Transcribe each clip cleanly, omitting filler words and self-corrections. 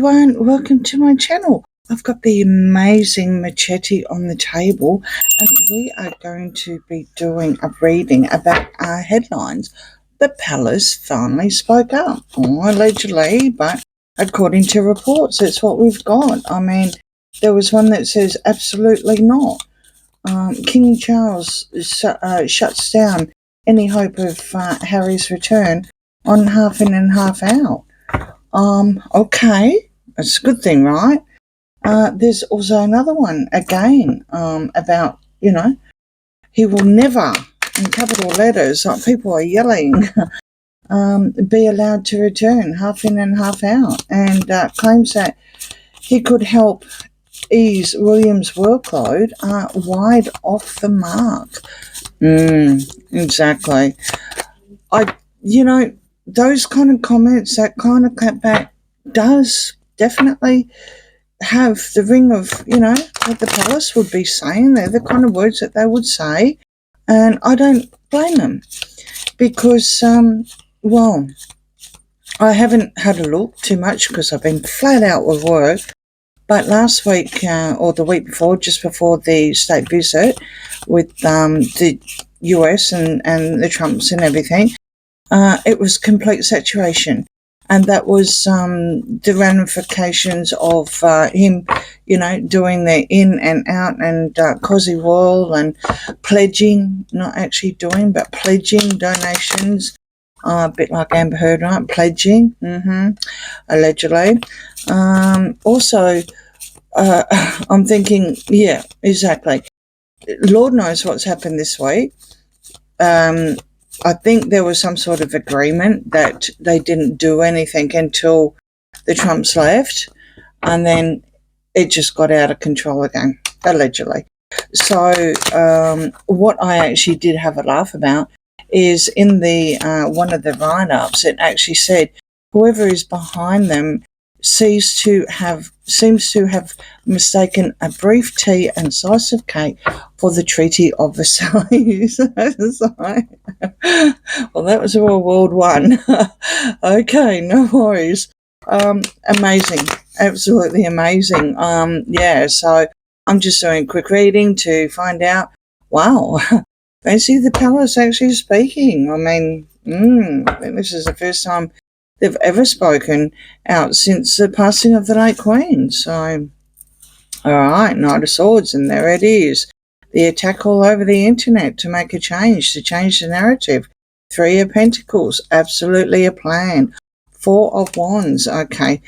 everyone, welcome to my channel. I've got the amazing machete on the table and we are going to be doing a reading about our headlines. The palace finally spoke up, allegedly, but according to reports, that's what we've got. I mean, there was one that says absolutely not. King Charles shuts down any hope of Harry's return on half in and half out. Okay, that's a good thing, right? There's also another one, again, about, he will never, in capital letters, like people are yelling, be allowed to return half in and half out, and claims that he could help ease William's workload wide off the mark. Exactly. Those kind of comments, that kind of clapback does definitely have the ring of, what the palace would be saying. They're the kind of words that they would say. And I don't blame them because, I haven't had a look too much because I've been flat out with work. But last week or the week before, just before the state visit with the US and the Trumps and everything, it was complete saturation, and that was the ramifications of him, doing the in and out and cosy wall and pledging, not actually doing, but pledging donations, a bit like Amber Heard, right? Pledging, allegedly. Also, I'm thinking, yeah, exactly. Lord knows what's happened this week. I think there was some sort of agreement that they didn't do anything until the Trumps left, and then it just got out of control again, allegedly. So what I actually did have a laugh about is in the one of the write-ups, it actually said whoever is behind them seems to have mistaken a brief tea and slice of cake for the Treaty of Versailles. Well, that was World War I. Okay, no worries. Amazing, absolutely amazing. So I'm just doing a quick reading to find out. Wow, fancy the palace actually speaking. I mean, I think this is the first time they've ever spoken out since the passing of the late Queen. So, all right, Knight of Swords, and there it is. The attack all over the internet to make a change, to change the narrative. Three of Pentacles, absolutely a plan. Four of Wands, okay.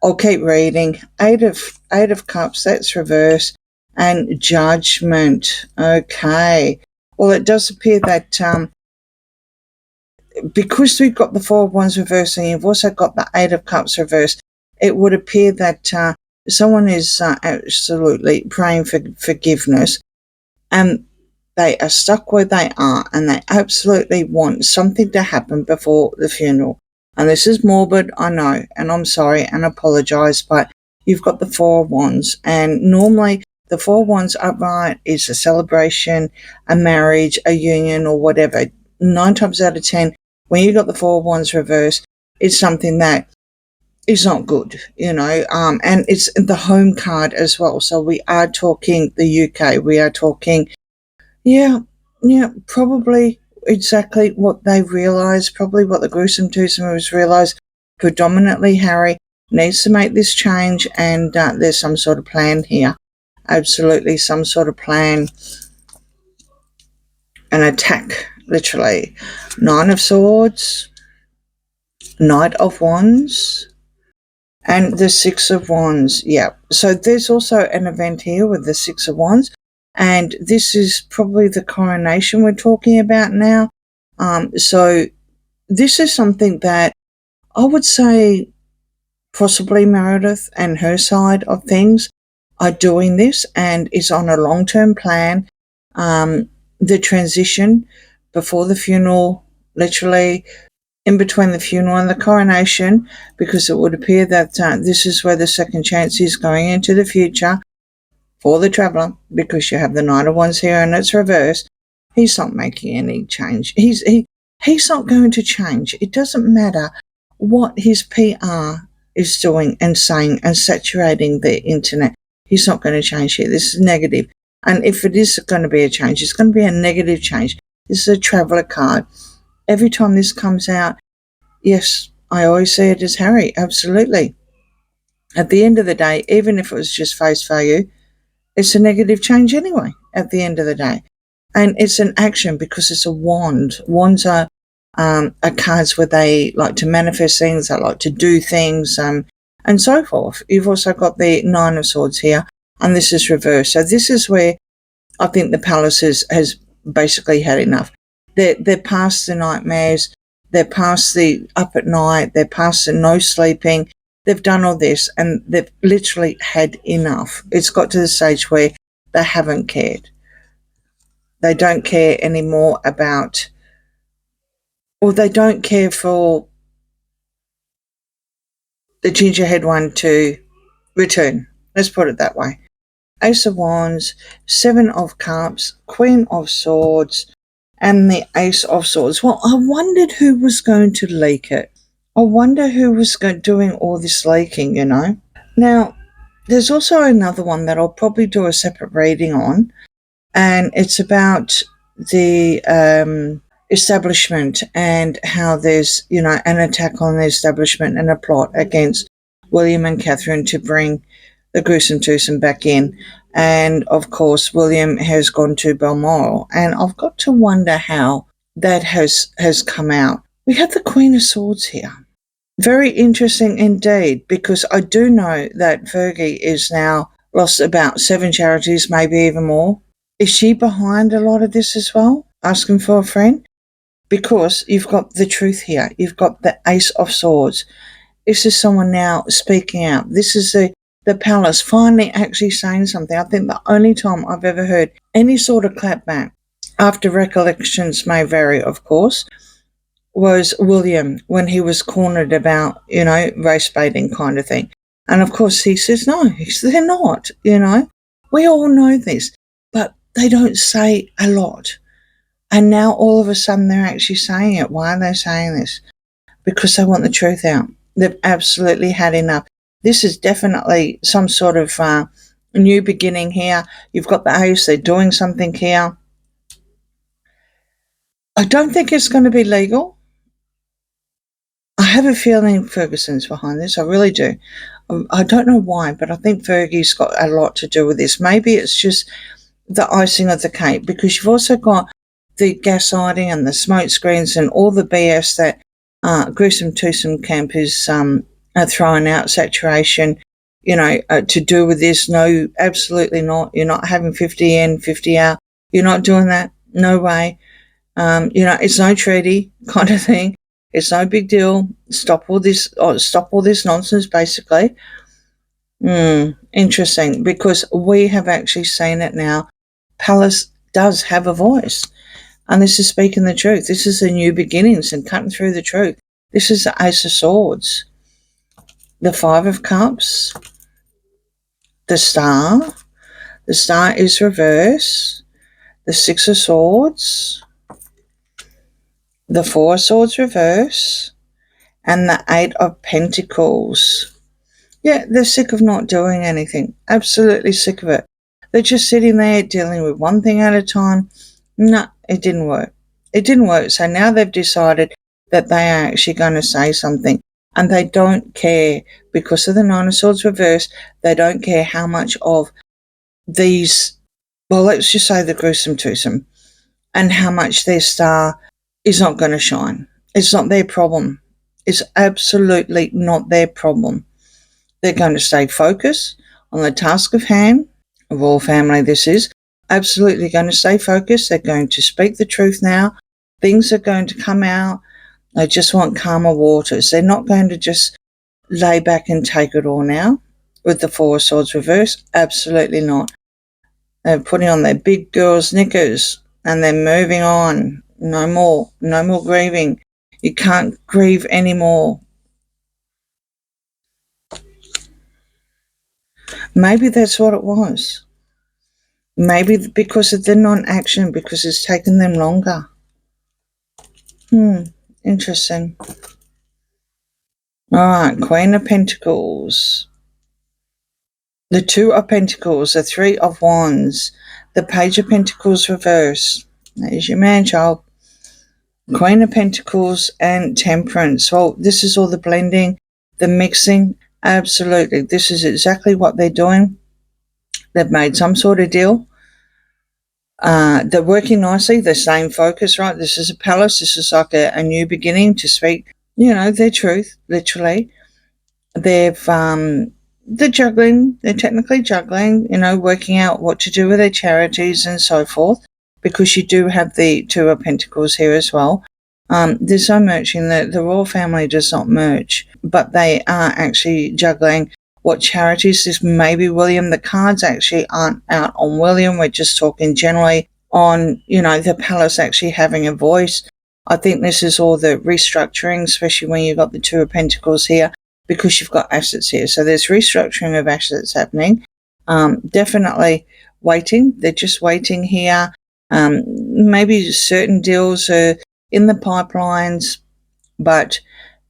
I'll keep reading. Eight of Cups, that's reverse. And Judgment, okay. Well, it does appear that because we've got the Four of Wands reversed and you've also got the Eight of Cups reversed, it would appear that someone is absolutely praying for forgiveness, and they are stuck where they are, and they absolutely want something to happen before the funeral. And this is morbid, I know, and I'm sorry and apologise, but you've got the Four of Wands, and normally the Four of Wands upright is a celebration, a marriage, a union, or whatever. 9 times out of 10, when you got the Four of Wands reversed, it's something that is not good, and it's the home card as well. So we are talking the UK. We are talking, probably exactly what they realised, probably what the gruesome twosomers realised. Predominantly, Harry needs to make this change, and there's some sort of plan here. Absolutely some sort of plan. An attack, literally. 9 of Swords, Knight of Wands, and the Six of Wands. Yeah, so there's also an event here with the Six of Wands, and this is probably the coronation we're talking about now. So this is something that I would say possibly Meredith and her side of things are doing this, and is on a long-term plan. The transition before the funeral, literally in between the funeral and the coronation, because it would appear that this is where the second chance is going into the future for the traveller, because you have the Knight of Wands here and it's reversed. He's not making any change. He's not going to change. It doesn't matter what his PR is doing and saying and saturating the internet. He's not going to change it. This is negative. And if it is going to be a change, it's going to be a negative change. This is a traveller card. Every time this comes out, yes, I always see it as Harry, absolutely. At the end of the day, even if it was just face value, it's a negative change anyway, at the end of the day. And it's an action because it's a wand. Wands are cards where they like to manifest things, they like to do things, and so forth. You've also got the Nine of Swords here, and this is reversed. So this is where I think the Palace has basically had enough. They're past the nightmares, they're past the up at night, they're past the no sleeping. They've done all this and they've literally had enough. It's got to the stage where they haven't cared. They don't care anymore about, or they don't care for the gingerhead one to return. Let's put it that way. Ace of Wands, Seven of Cups, Queen of Swords, and the Ace of Swords. Well, I wondered who was going to leak it. I wonder who was doing all this leaking, you know. Now, there's also another one that I'll probably do a separate reading on, and it's about the establishment and how there's, you know, an attack on the establishment and a plot against William and Catherine to bring the gruesome twosome back in. And, of course, William has gone to Balmoral, and I've got to wonder how that has come out. We have the Queen of Swords here. Very interesting indeed, because I do know that Fergie is now lost about 7 charities, maybe even more. Is she behind a lot of this as well? Asking for a friend? Because you've got the truth here. You've got the Ace of Swords. This is someone now speaking out. This is the Palace finally actually saying something. I think the only time I've ever heard any sort of clapback, after recollections may vary, of course, was William when he was cornered about, you know, race baiting kind of thing. And of course he says, no, they're not, you know. We all know this, but they don't say a lot. And now all of a sudden they're actually saying it. Why are they saying this? Because they want the truth out. They've absolutely had enough. This is definitely some sort of new beginning here. You've got the Ace, they're doing something here. I don't think it's going to be legal. I have a feeling Ferguson's behind this. I really do. I don't know why, but I think Fergie's got a lot to do with this. Maybe it's just the icing of the cake, because you've also got the gaslighting and the smoke screens and all the BS that gruesome twosome camp is throwing out, saturation, you know, to do with this. No, absolutely not. You're not having 50 in, 50 out. You're not doing that. No way. You know, it's no treaty kind of thing. It's no big deal. Stop all this nonsense, basically. Interesting, because we have actually seen it now. Palace does have a voice, and this is speaking the truth. This is the new beginnings and cutting through the truth. This is the Ace of Swords, the Five of Cups, the Star. The Star is reverse. The Six of Swords, the Four of Swords reverse, and the Eight of Pentacles. Yeah, they're sick of not doing anything. Absolutely sick of it. They're just sitting there dealing with one thing at a time. No, it didn't work. It didn't work. So now they've decided that they are actually going to say something. And they don't care, because of the Nine of Swords reverse, they don't care how much of these, well, let's just say the gruesome twosome, and how much their star is not going to shine. It's not their problem. It's absolutely not their problem. They're going to stay focused on the task of hand, of all family this is. Absolutely going to stay focused. They're going to speak the truth now. Things are going to come out. They just want calmer waters. They're not going to just lay back and take it all now with the Four of Swords reverse. Absolutely not. They're putting on their big girls' knickers and they're moving on. No more grieving. You can't grieve anymore. Maybe that's what it was. Maybe because of the non-action, because it's taken them longer. Interesting. Alright, Queen of Pentacles. The Two of Pentacles, the Three of Wands, the Page of Pentacles reverse. That is your man, child. Queen of Pentacles and Temperance. Well, this is all the blending, the mixing. Absolutely. This is exactly what they're doing. They've made some sort of deal. They're working nicely. They're staying focused, right? This is a palace. This is like a new beginning to speak, their truth, literally. They're juggling. They're technically juggling, working out what to do with their charities and so forth, because you do have the Two of Pentacles here as well. There's no merging. The royal family does not merge, but they are actually juggling what charities. This may be William. The cards actually aren't out on William. We're just talking generally on, the palace actually having a voice. I think this is all the restructuring, especially when you've got the Two of Pentacles here, because you've got assets here. So there's restructuring of assets happening. Definitely waiting. They're just waiting here. Maybe certain deals are in the pipelines, but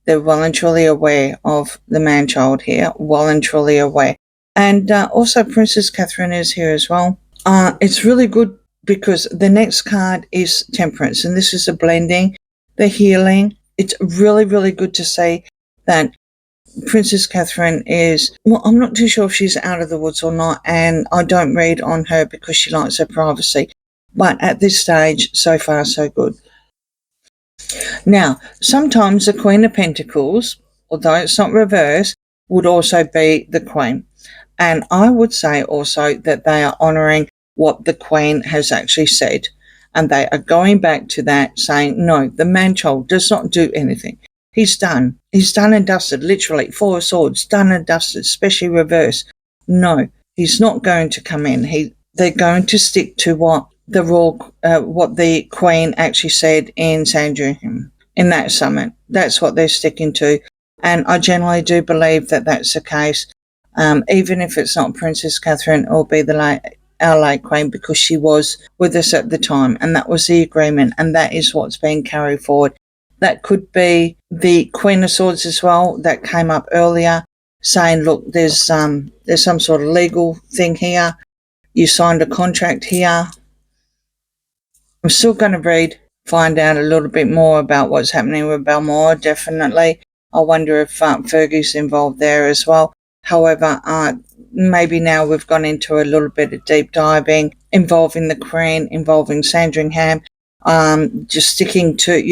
they're well and truly aware of the man-child here, well and truly aware. And also Princess Catherine is here as well. It's really good because the next card is Temperance, and this is the blending, the healing. It's really, really good to say that Princess Catherine is, well, I'm not too sure if she's out of the woods or not, and I don't read on her because she likes her privacy. But at this stage, so far, so good. Now, sometimes the Queen of Pentacles, although it's not reversed, would also be the Queen. And I would say also that they are honouring what the Queen has actually said. And they are going back to that, saying, no, the man-child does not do anything. He's done. He's done and dusted, literally. Four of Swords, done and dusted, especially reverse. No, he's not going to come in. They're going to stick to what the Queen actually said in Sandringham, in that summit. That's what they're sticking to. And I generally do believe that that's the case. Even if it's not Princess Catherine, it will be our late Queen, because she was with us at the time, and that was the agreement, and that is what's being carried forward. That could be the Queen of Swords as well, that came up earlier, saying, look, there's some sort of legal thing here. You signed a contract here. I'm still going to find out a little bit more about what's happening with Balmoral, definitely. I wonder if Fergie's involved there as well. However, maybe now we've gone into a little bit of deep diving involving the Queen, involving Sandringham, just sticking to,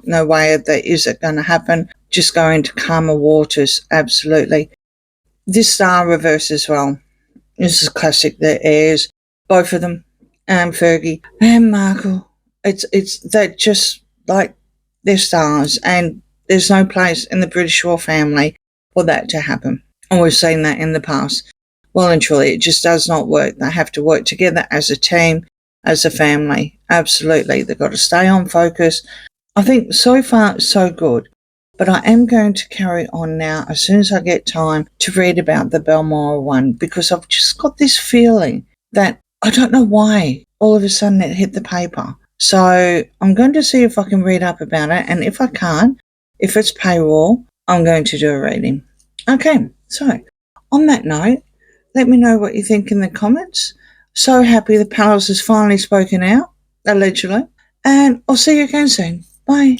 no way that is it going to happen. Just going to calmer waters, absolutely. This star reverse as well. This is classic. The heirs, both of them, and Fergie and Markle. They're just like, they're stars, and there's no place in the British royal family for that to happen. And we've seen that in the past. Well and truly, it just does not work. They have to work together as a team, as a family. Absolutely. They've got to stay on focus. I think so far, so good. But I am going to carry on now as soon as I get time to read about the Balmoral one, because I've just got this feeling that I don't know why all of a sudden it hit the paper. So I'm going to see if I can read up about it. And if I can't, if it's paywall, I'm going to do a reading. Okay, so on that note, let me know what you think in the comments. So happy the palace has finally spoken out, allegedly. And I'll see you again soon. Bye.